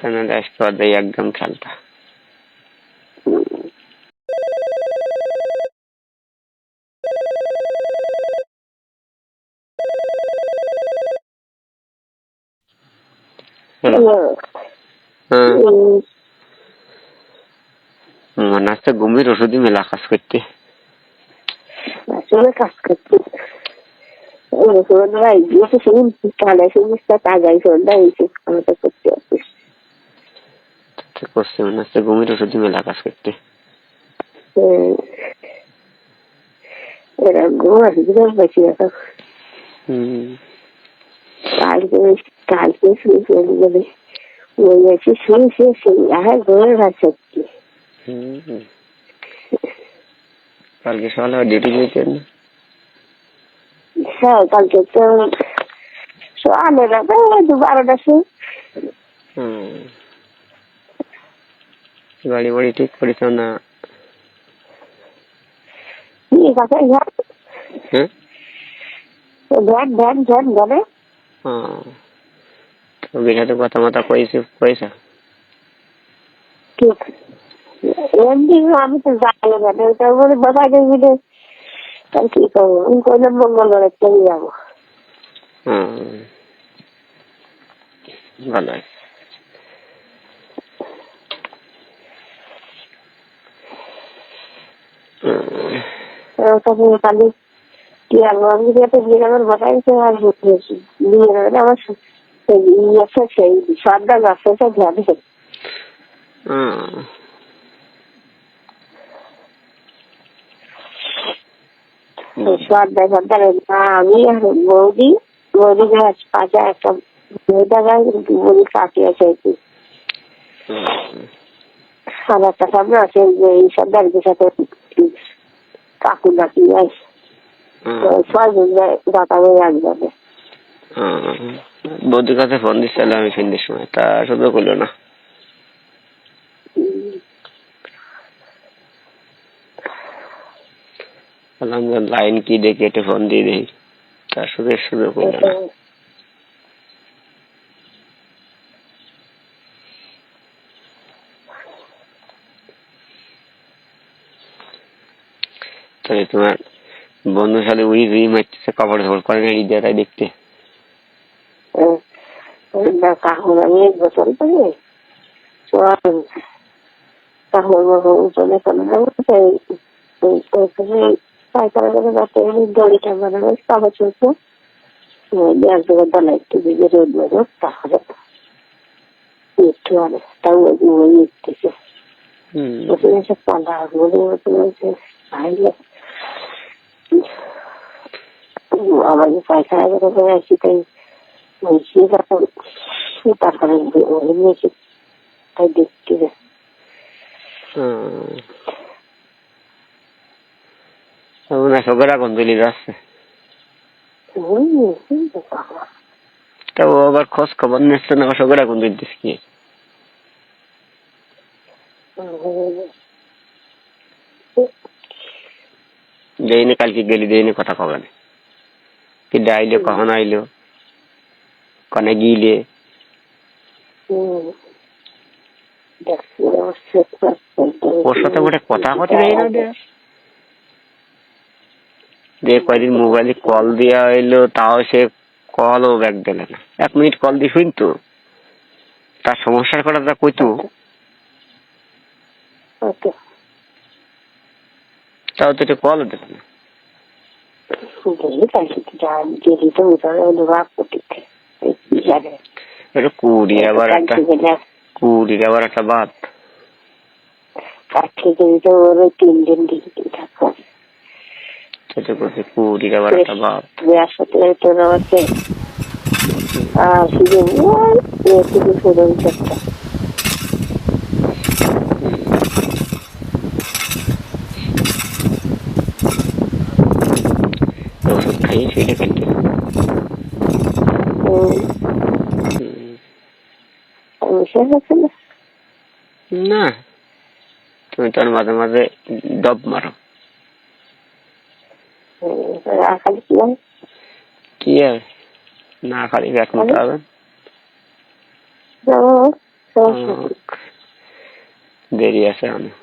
তাহলে আজকে ওদের একদম খেলতা। মনে হচ্ছে ঘুমের ওষুধই মেলা কাজ করতে। আসলে কাজ করতে করছে মনে হচ্ছে ঘুমের ওষুধই মেলা কাজ করতে। এরা ঘুম আসি বেশি এখন কালকে শুয়ে চলে গেলে ওই আছে শুয়ে ঘুমের ভাত সত্যি। কালকে সকালে ডিউটি যেতেন? হ্যাঁ কালকে তো সকালে 12টার সময়। গাড়ি বাড়ি ঠিক করিস না? বিঘাতে কথা মতা কয়েছে আমি তো যাই বলে বাবা মিলে তার কি করবো আমি কইলাম মঙ্গলবার চলে যাবো। ভালো কালি কি আলু আমি আমার বাসাইছে আর আমার সেই সর্দার ব্যবসাটা ধ্যান সর্দার আমি আর বৌদি পাশে একটা মেয়েটা গায়ে বলি কাকি আছে আর একটা সামনে আছে যে এই সর্দারদের সাথে কাকু ডাকি যায় ছয়জন দাতা হয়ে আসবে। বৌদির কাছে ফোন দিচ্ছিলাম আমি সন্ধ্যের সময়, তা শুধু করলো না। লাইন কি দেখে একটু ফোন দিয়ে দিই, তার শুধু করলো না। তাহলে তোমার বন্ধুর সাথে উড়ি মারতেছে, কাপড় ঝোল করে না তাই দেখতে। কাকুর আমি 1 বছর করে দড়িটা বানাবো কাগজ চলছে একটু দিকে রোদ বাজো তাহলে একটু অনেক তাও নিতেছে পালা বলে আমাদের পায়খানা করে আসি তাই তারপরে নিয়েছি তাই দেখতে চোখের আগুন জ্বলি যাচ্ছে। তা ও আবার খোঁজ খবর নিচ্ছে না, চোখের আগুন জ্বলতেছে কি? দেয়নি কালকে গেলি দেয়নি কথা কবে না কি আইলো কখন আইলো কনে গিলে ওর সাথে গোটে কথা কথা দেয় না যে কয়দিন মোবাইলে কল দেওয়া হইলো তাও সে কলও ব্যাক দিলে না। 1 মিনিট কল দিয়ে শুনতো, তার সমস্যার কথা কইতো, তাও তো একটু কলও দিত না। কুড়ির আবার একটা বাদ 3 দিন থাকো কুড়ির আবার একটা বাদ ওষুধ খাইয়ে সেটা খেলতে না। তুমি তোর মাঝে মাঝে ডব মারো কি আর না খালি ব্যাট মোটা হবে। দেরি আছে অনেক।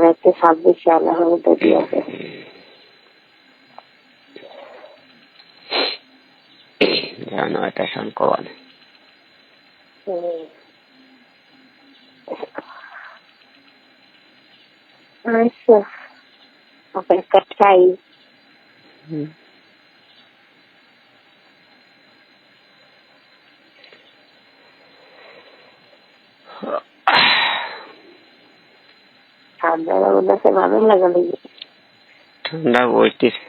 একটা 26 সাল হবে তো কি আছে। এটা সংকোয়াল আচ্ছা অপেক্ষা চাই। ঠান্ডার মধ্যে ভালো লাগালে ঠান্ডা পড়তেছে।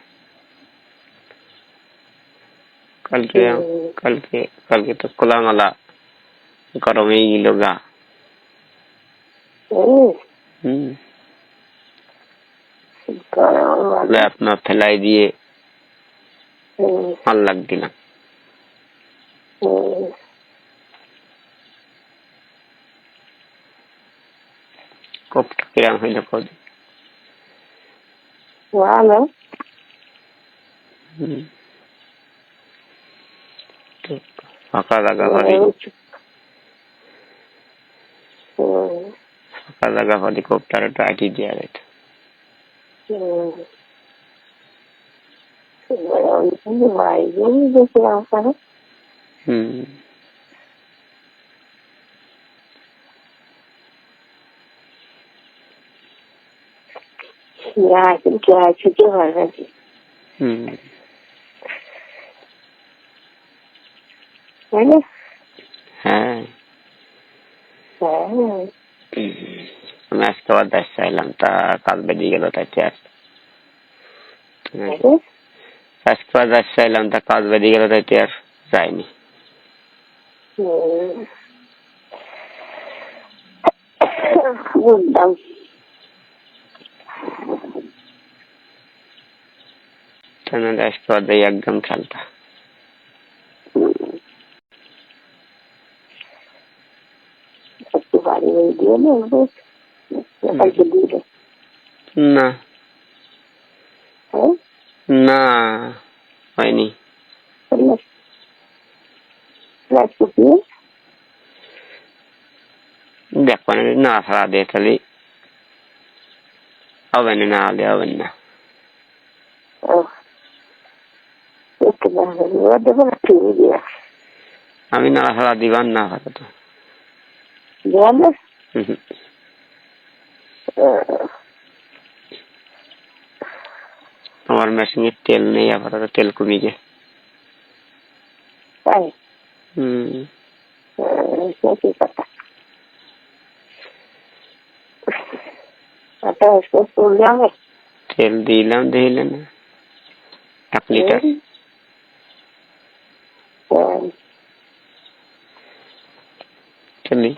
কালকে তো খোলামেলা গরমে গেল গা। আপনার ফেলাই দিয়ে ভাল লাগছিল। কোপটা কিরাম হইল কদিন ভালো। ফাঁকা জায়গা পারি কোপটার আটি দেওয়া যেত। ছুটি হয় নাকি? হ্যাঁ আমি আজকে আবার দেশ চাইলাম, তা কাজ বেরিয়ে গেল, তাইতে আজকে আবার দেশ চাইলাম, তা কাজ বেরিয়ে গেল, তাইতে আর যায়নি। বুঝলাম। আজকে আবার যাই একদম খেলতা। না না হয়নি। দেখো না সারা দিয়ে তাহলে হবে না, না হলে হবে না। আমি না সারা দিবার না হবে তো আমার মেশিনে তেল নেই, আপাতত তেল কমে গেছে। তেল দিলাম দিলে না 1 লিটার। চলি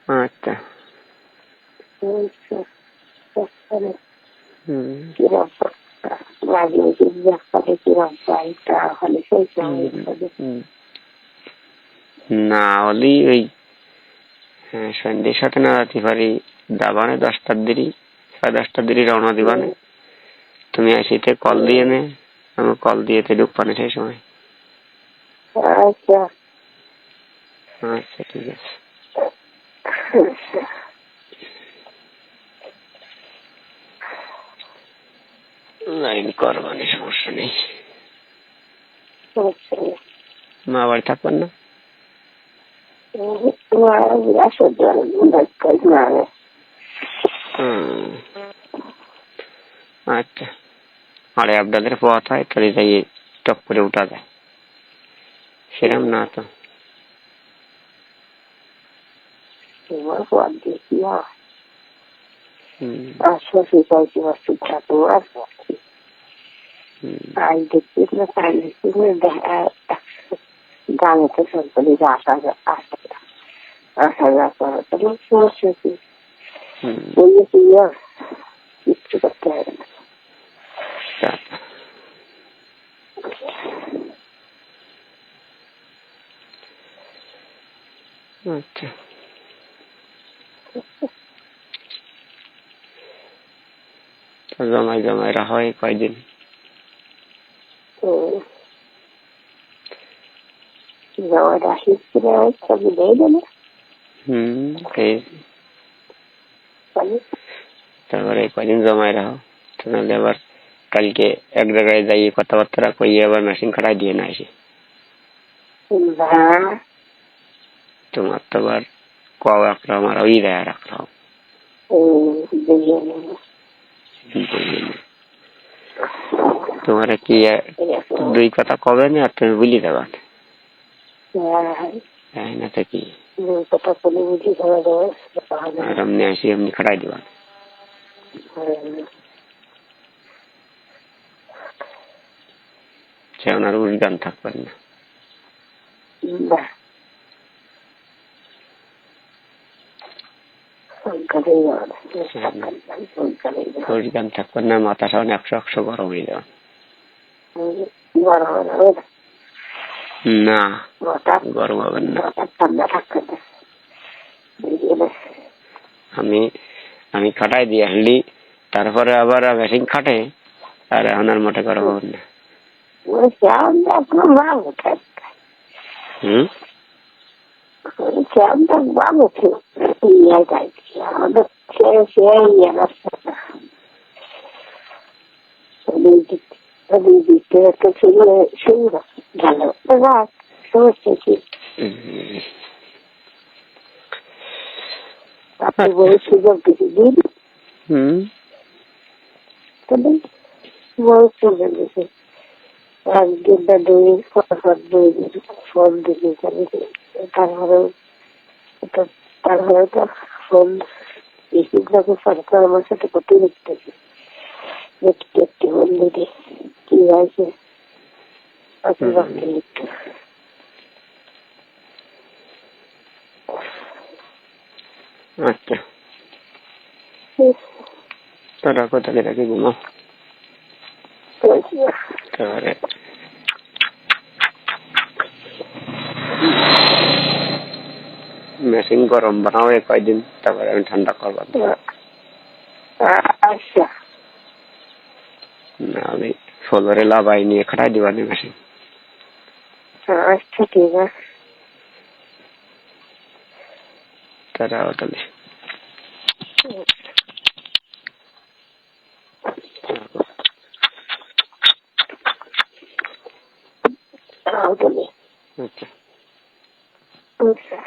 আচ্ছা না হলেই ওই সন্ধ্যের সাথে না রাতে পারি দাবানে 10টার দিকে 10:30টার দিকে রওনা দিবানে। তুমি আসিতে কল দিয়ে নে, আমি কল দিয়েতে ঢুকবানে সেই সময়। আচ্ছা আচ্ছা ঠিক আছে। লাইন করবানি, সমস্যা নেই। মা বাড়ি থাকবেন না? আচ্ছা আরে আপনাদের পথ হয় তাহলে যাই টপ করে উঠা যায়, সেরকম না তো। তোমার পর দেখি হুম আর শ্বশুর চাইছি বস্তু থাকবো আর আই দেখছি না তাই দেখছি দেখা গানে তো সরকারি আসা আসা আসা যাওয়া করে সমস্যা কি বলছি কিচ্ছু করতে হবে না। আচ্ছা জমাই জমাই রাখা হয় কয়দিন? জমাটা শিখতে সবই দেয় দেবে তারপরে কয়দিন জমাই রাখো, তাহলে আবার কালকে এক জায়গায় যাই কথাবার্তা কইয়ে আবার মেশিন খাটাই দিয়ে না আসি। তোমার তো আবার কও রাখলাম আর ওই দেয় রাখলাম তোমার কি দুই কথা কবে না আর তুমি বলি দেবা না তো কি আর এমনি আসি এমনি খাটাই দিবা সে ওনার উদ্যান থাকবেন না। গান থাকবেন না, মাথা সামনে 100 গরম হয়ে যাবে না, গরম হবেন না। আমি খাটাই দিয়ে আসলি তারপরে আবার মেশিন খাটে আর এখন আর মোটে গরম হবেন না। সুযোগ কিছু দিন তারপরে তো ফোন বেশিরভাগ সরকার আমার সাথে করতে দেখতেছি একটি বন্ধুকে কি হয়েছে আচ্ছা তারা কোথাকে রাখি ঘুমাও তারপরে মেশিন গরম বানাও কয়দিন, তারপরে আমি ঠান্ডা করবো। আচ্ছা না আমি সোলারে লাভাই নিয়ে খাটাই দিবানি মেশিন। আচ্ছা ঠিক আছে তারা তাহলে আচ্ছা আচ্ছা আচ্ছা